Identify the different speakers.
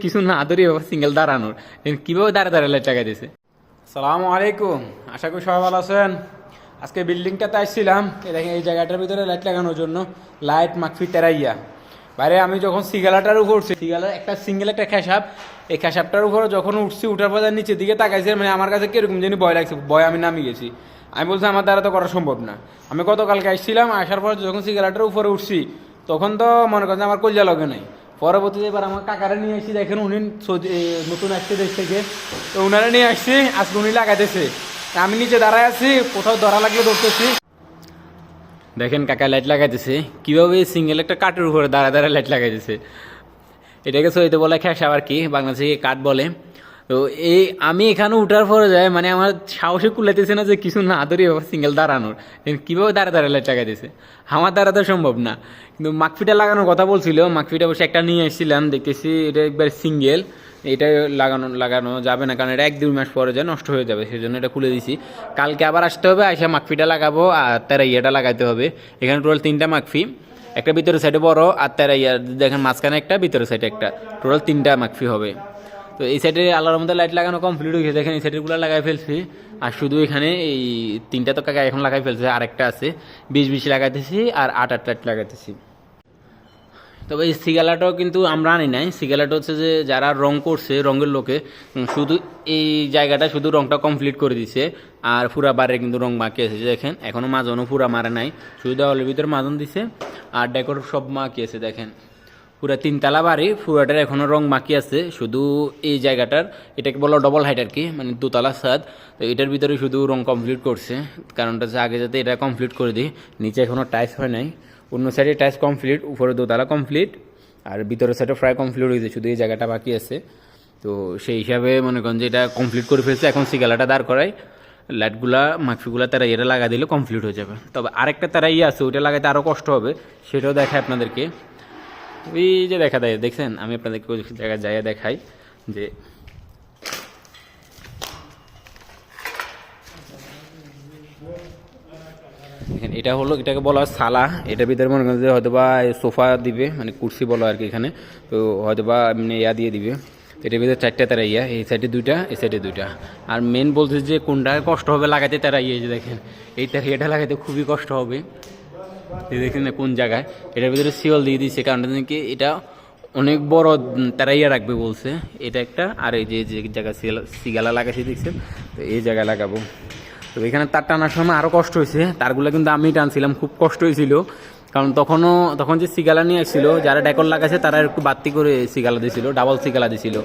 Speaker 1: কিছু না ধরে সিঙ্গেল দাঁড়ানোর, কিভাবে দাঁড়ায় লাইট লাগাই দিয়েছে।
Speaker 2: আসসালামু আলাইকুম, আশা করি সবাই ভালো আছেন। আজকে বিল্ডিংটাতে আসছিলাম, দেখেন এই জায়গাটার ভিতরে লাইট লাগানোর জন্য, লাইট মাকফি তেরাইয়া। বাইরে আমি যখন সিগালাটার উপর উঠছি, সিগালার একটা সিঙ্গেল একটা খেসাব, এই খেসাবটার উপরে যখন উঠছি, উঠার পর নিচের দিকে তাকাইছে, মানে আমার কাছে কিরকম জানি ভয় লাগছে, ভয় আমি নামিয়ে গেছি। আমি বলছি আমার দ্বারা তো করা সম্ভব না। আমি গতকালকে আসছিলাম, আসার পর যখন সিগালাটার উপরে উঠছি তখন তো মনে করছে আমার কলজা লগে নাই। পরবর্তীতে এবার আমার কাকারা নিয়ে আসছি, দেখেন উনি নতুন আসছে দেশ থেকে, তো উনারা নিয়ে আসছি, আজকে উনি লাগাইতেছে। আমি নিচে দাঁড়ায় আছি, কোথাও ধরা লাগলে ধরতেছি।
Speaker 1: দেখেন কাকা লাইট লাগাইতেছে কিভাবে সিঙ্গেল একটা কাঠের উপরে দাঁড়া দাঁড়া লাইট লাগাইতেছে। এটাকে সইতে বলে খেসা আর কি, বাংলাদেশে কাঠ বলে। তো এই আমি এখানে উঠার পরে যায়, মানে আমার সাহসে কুলাইতেছে না যে কিছু না ধরে সিঙ্গেল দাঁড়ানোর, কীভাবে দাঁড়া লাইট লাগাইতেছে। আমার দ্বারা তো সম্ভব না। কিন্তু মাকফিটা লাগানোর কথা বলছিল, মাকফিটা অবশ্যই একটা নিয়ে এসেছিলাম, দেখতেছি এটা একবার সিঙ্গেল, এটা লাগানো যাবে না, কারণ এটা 1-2 মাস পরে যায় নষ্ট হয়ে যাবে, সেই জন্য এটা খুলে দিছি। কালকে আবার আসতে হবে, আইসা মাকফিটা লাগাবো আর তারা ইয়েটা লাগাইতে হবে। এখানে টোটাল 3টা মাকফি, একটা ভিতরের সাইডে বড় আর তারা ইয়া দেখেন মাঝখানে একটা, ভিতরের সাইডে একটা, টোটাল 3টা মাকফি হবে। তো এই সাইডে আল্লাহর মধ্যে লাইট লাগানো কমপ্লিট হয়েছে, দেখেন এই সাইডেরগুলো লাগাই ফেলছি। আর শুধু এখানে এই 3টা তো কাকা এখন লাগাই ফেলছে, আরেকটা আছে 20 লাগাইতেছি আর 8 লাইট লাগাইতেছি। তবে এই সিগালাটাও কিন্তু আমরা আনি নাই, সিগালাটা হচ্ছে যে যারা রং করছে রঙের লোকে শুধু এই জায়গাটা শুধু রংটা কমপ্লিট করে দিছে, আর পুরা বারে কিন্তু রং বাকি আছে। দেখেন এখনও মাজনও পুরা মারে নাই, শুধু দেওয়ালের ভিতরে মাজন দিছে আর ডেকোর সব বাকি আছে। দেখেন পুরা 3তলা বাড়ি, পুরাটার এখনও রং বাকি আছে, শুধু এই জায়গাটার, এটাকে বলো ডবল হাইট আর কি, মানে 2তলা ছাদ। তো এটার ভিতরে শুধু রং কমপ্লিট করছে, কারণটা হচ্ছে আগে যাতে এটা কমপ্লিট করে দিই। নিচে এখনও টাইলস হয় নাই, অন্য সাইডে টাইলস কমপ্লিট, উপরে 2তলা কমপ্লিট, আর ভিতরের সাইডে প্রায় কমপ্লিট হয়েছে, শুধু এই জায়গাটা বাকি আছে। তো সেই হিসাবে মনে করেন যে এটা কমপ্লিট করে ফেলছে, এখন সিগালাটা দাঁড় করাই, লাইটগুলা মাকফিগুলা তারা এটা লাগা দিলে কমপ্লিট হয়ে যাবে। তবে আরেকটা তারা আছে, ওইটা লাগাইতে আরও কষ্ট হবে, সেটাও দেখায় আপনাদেরকে। ওই যে দেখা দেয়, দেখছেন আমি আপনাদেরকে ওই জায়গায় যাইয়া দেখাই যে দেখেন এটা হলো, এটাকে বলা হয় সালা। এটার ভিতরে মনে করেন যে হয়তো বা সোফা দিবে, মানে কুর্সি বলো আর কি এখানে, তো হয়তো বা এমনি ইয়া দিয়ে দিবে। এটার ভিতরে 4টা তারা ইয়া, এই সাইডে 2টা, এই সাইডে 2টা। আর মেন বলছে যে কোনটা কষ্ট হবে লাগাইতে, তারা ইয়ে যে দেখেন এই তারা এটা লাগাইতে খুবই কষ্ট হবে। দেখছেন না কোন জায়গায়, এটার ভিতরে সিওল দিয়ে দিচ্ছে, কারণটা কি এটা অনেক বড় তারা ইয়ে রাখবে বলছে। এটা একটা, আর এই যে জায়গায় সিগালা লাগাইছে দেখছেন, তো এই জায়গায় লাগাবো। তো এখানে তার টানার সময় আরও কষ্ট হয়েছে, তারগুলো কিন্তু আমি টানছিলাম, খুব কষ্ট হয়েছিল, কারণ তখন যে সিগালা নিয়ে আসছিল যারা ডেকর লাগাইছে তারা একটু বাড়তি করে সিগালা দিয়েছিল, ডাবল সিগালা দিয়েছিল।